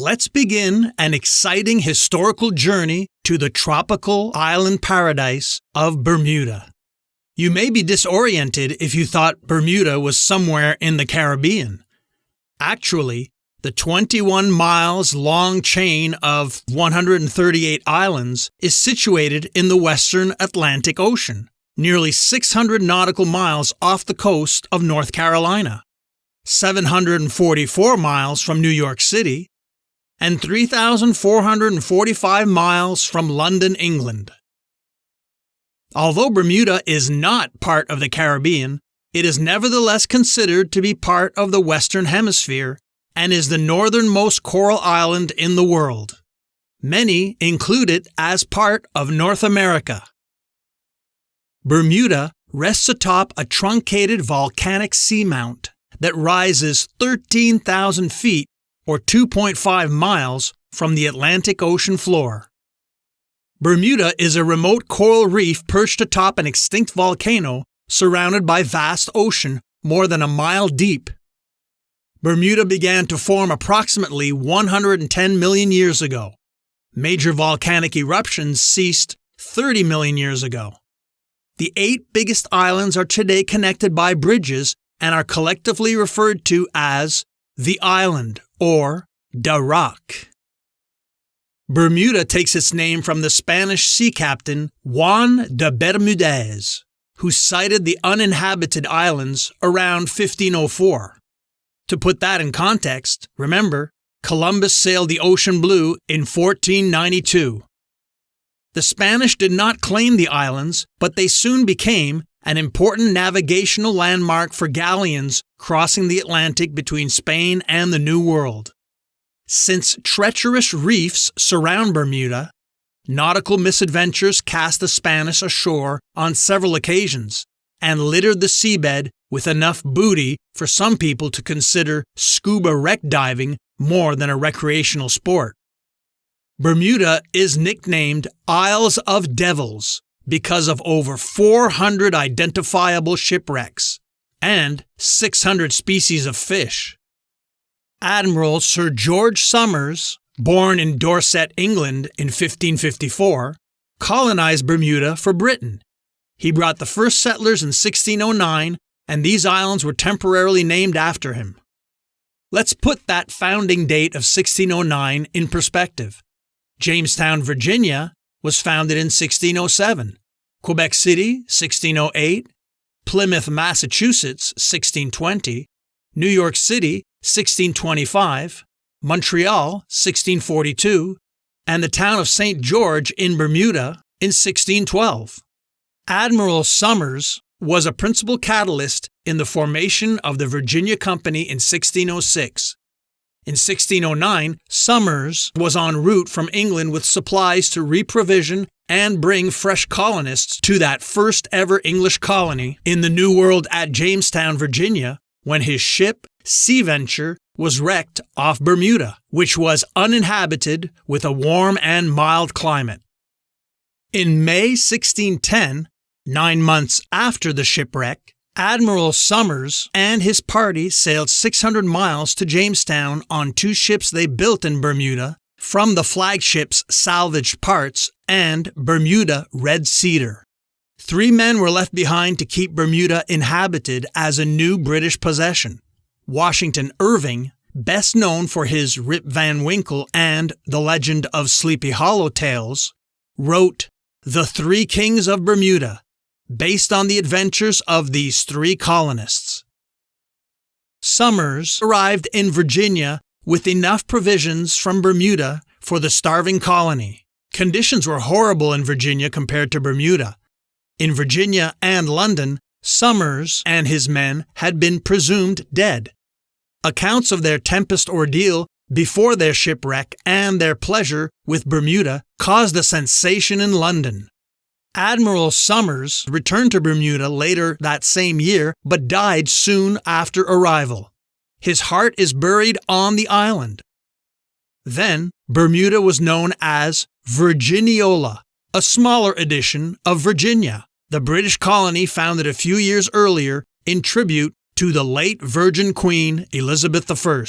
Let's begin an exciting historical journey to the tropical island paradise of Bermuda. You may be disoriented if you thought Bermuda was somewhere in the Caribbean. Actually, the 21 miles long chain of 138 islands is situated in the western Atlantic Ocean, nearly 600 nautical miles off the coast of North Carolina, 744 miles from New York City, and 3,445 miles from London, England. Although Bermuda is not part of the Caribbean, it is nevertheless considered to be part of the Western Hemisphere and is the northernmost coral island in the world. Many include it as part of North America. Bermuda rests atop a truncated volcanic seamount that rises 13,000 feet or 2.5 miles from the Atlantic Ocean floor. Bermuda is a remote coral reef perched atop an extinct volcano surrounded by vast ocean more than a mile deep. Bermuda began to form approximately 110 million years ago. Major volcanic eruptions ceased 30 million years ago. The 8 biggest islands are today connected by bridges and are collectively referred to as the island or the rock. Bermuda takes its name from the Spanish sea captain Juan de Bermudez, who sighted the uninhabited islands around 1504. To put that in context, remember, Columbus sailed the ocean blue in 1492. The Spanish did not claim the islands, but they soon became an important navigational landmark for galleons crossing the Atlantic between Spain and the New World. Since treacherous reefs surround Bermuda, nautical misadventures cast the Spanish ashore on several occasions and littered the seabed with enough booty for some people to consider scuba wreck diving more than a recreational sport. Bermuda is nicknamed Isles of Devils because of over 400 identifiable shipwrecks and 600 species of fish. Admiral Sir George Somers, born in Dorset, England in 1554, colonized Bermuda for Britain. He brought the first settlers in 1609, and these islands were temporarily named after him. Let's put that founding date of 1609 in perspective. Jamestown, Virginia, was founded in 1607, Quebec City, 1608, Plymouth, Massachusetts, 1620, New York City, 1625, Montreal, 1642, and the town of St. George in Bermuda in 1612. Admiral Somers was a principal catalyst in the formation of the Virginia Company in 1606. In 1609, Somers was en route from England with supplies to reprovision and bring fresh colonists to that first ever English colony in the New World at Jamestown, Virginia, when his ship, Sea Venture, was wrecked off Bermuda, which was uninhabited with a warm and mild climate. In May 1610, 9 months after the shipwreck, Admiral Somers and his party sailed 600 miles to Jamestown on 2 ships they built in Bermuda from the flagship's salvaged parts and Bermuda Red Cedar. 3 men were left behind to keep Bermuda inhabited as a new British possession. Washington Irving, best known for his Rip Van Winkle and The Legend of Sleepy Hollow tales, wrote The 3 Kings of Bermuda, based on the adventures of these 3 colonists. Somers arrived in Virginia with enough provisions from Bermuda for the starving colony. Conditions were horrible in Virginia compared to Bermuda. In Virginia and London, Somers and his men had been presumed dead. Accounts of their tempest ordeal before their shipwreck and their pleasure with Bermuda caused a sensation in London. Admiral Somers returned to Bermuda later that same year, but died soon after arrival. His heart is buried on the island. Then, Bermuda was known as Virginiola, a smaller edition of Virginia, the British colony founded a few years earlier in tribute to the late Virgin Queen Elizabeth I.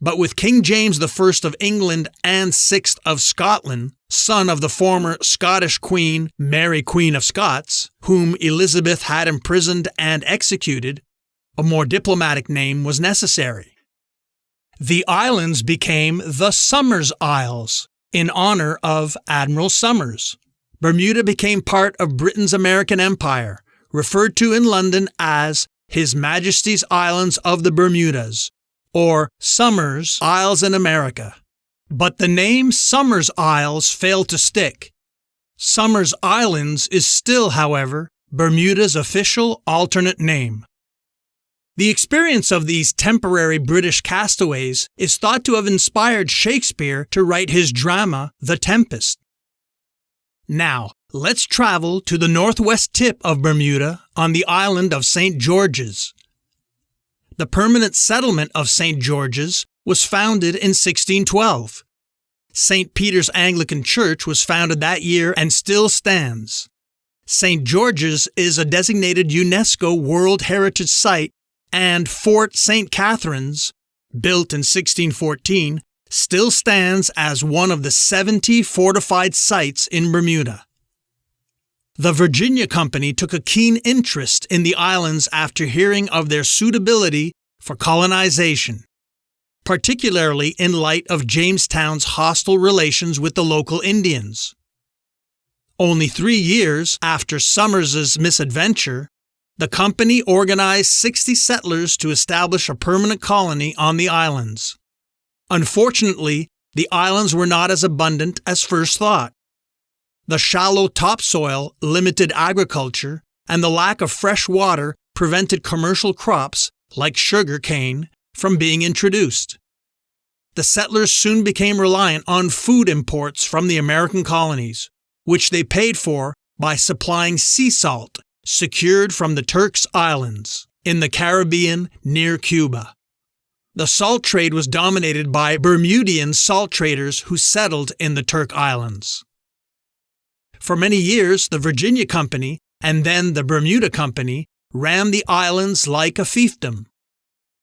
But with King James I of England and VI of Scotland, son of the former Scottish Queen, Mary Queen of Scots, whom Elizabeth had imprisoned and executed, a more diplomatic name was necessary. The islands became the Somers Isles, in honor of Admiral Somers. Bermuda became part of Britain's American Empire, referred to in London as His Majesty's Islands of the Bermudas, or Somers Isles in America. But the name Somers Isles failed to stick. Somers Islands is still, however, Bermuda's official alternate name. The experience of these temporary British castaways is thought to have inspired Shakespeare to write his drama, The Tempest. Now, let's travel to the northwest tip of Bermuda on the island of St. George's. The permanent settlement of St. George's was founded in 1612. St. Peter's Anglican Church was founded that year and still stands. St. George's is a designated UNESCO World Heritage Site, and Fort St. Catherine's, built in 1614, still stands as one of the 70 fortified sites in Bermuda. The Virginia Company took a keen interest in the islands after hearing of their suitability for colonization, particularly in light of Jamestown's hostile relations with the local Indians. Only 3 years after Somers's misadventure, the company organized 60 settlers to establish a permanent colony on the islands. Unfortunately, the islands were not as abundant as first thought. The shallow topsoil limited agriculture, and the lack of fresh water prevented commercial crops, like sugar cane, from being introduced. The settlers soon became reliant on food imports from the American colonies, which they paid for by supplying sea salt secured from the Turks Islands in the Caribbean near Cuba. The salt trade was dominated by Bermudian salt traders who settled in the Turk Islands. For many years, the Virginia Company and then the Bermuda Company ran the islands like a fiefdom.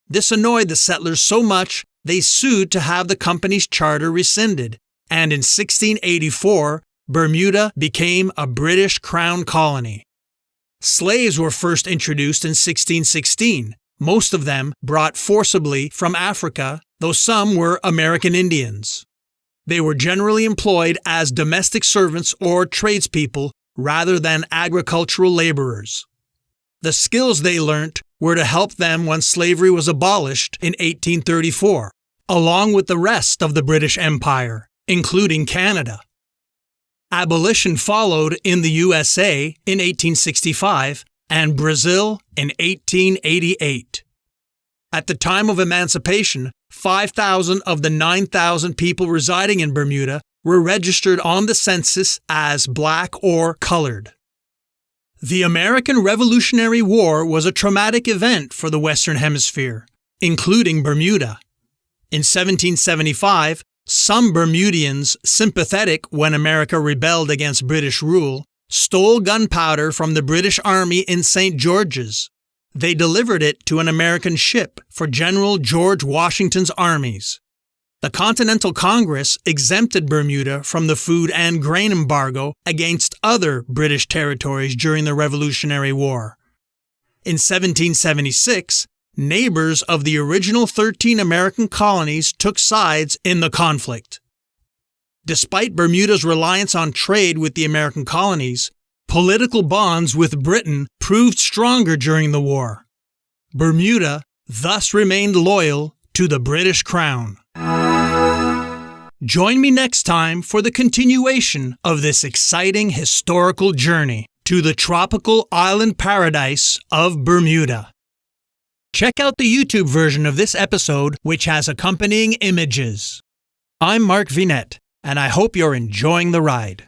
This annoyed the settlers so much they sued to have the company's charter rescinded, and in 1684, Bermuda became a British Crown colony. Slaves were first introduced in 1616, most of them brought forcibly from Africa, though some were American Indians. They were generally employed as domestic servants or tradespeople rather than agricultural laborers. The skills they learnt were to help them when slavery was abolished in 1834, along with the rest of the British Empire, including Canada. Abolition followed in the USA in 1865 and Brazil in 1888. At the time of emancipation, 5,000 of the 9,000 people residing in Bermuda were registered on the census as black or colored. The American Revolutionary War was a traumatic event for the Western Hemisphere, including Bermuda. In 1775, some Bermudians, sympathetic when America rebelled against British rule, stole gunpowder from the British Army in St. George's. They delivered it to an American ship for General George Washington's armies. The Continental Congress exempted Bermuda from the food and grain embargo against other British territories during the Revolutionary War. In 1776, neighbors of the original 13 American colonies took sides in the conflict. Despite Bermuda's reliance on trade with the American colonies, political bonds with Britain proved stronger during the war. Bermuda thus remained loyal to the British Crown. Join me next time for the continuation of this exciting historical journey to the tropical island paradise of Bermuda. Check out the YouTube version of this episode, which has accompanying images. I'm Mark Vinette, and I hope you're enjoying the ride.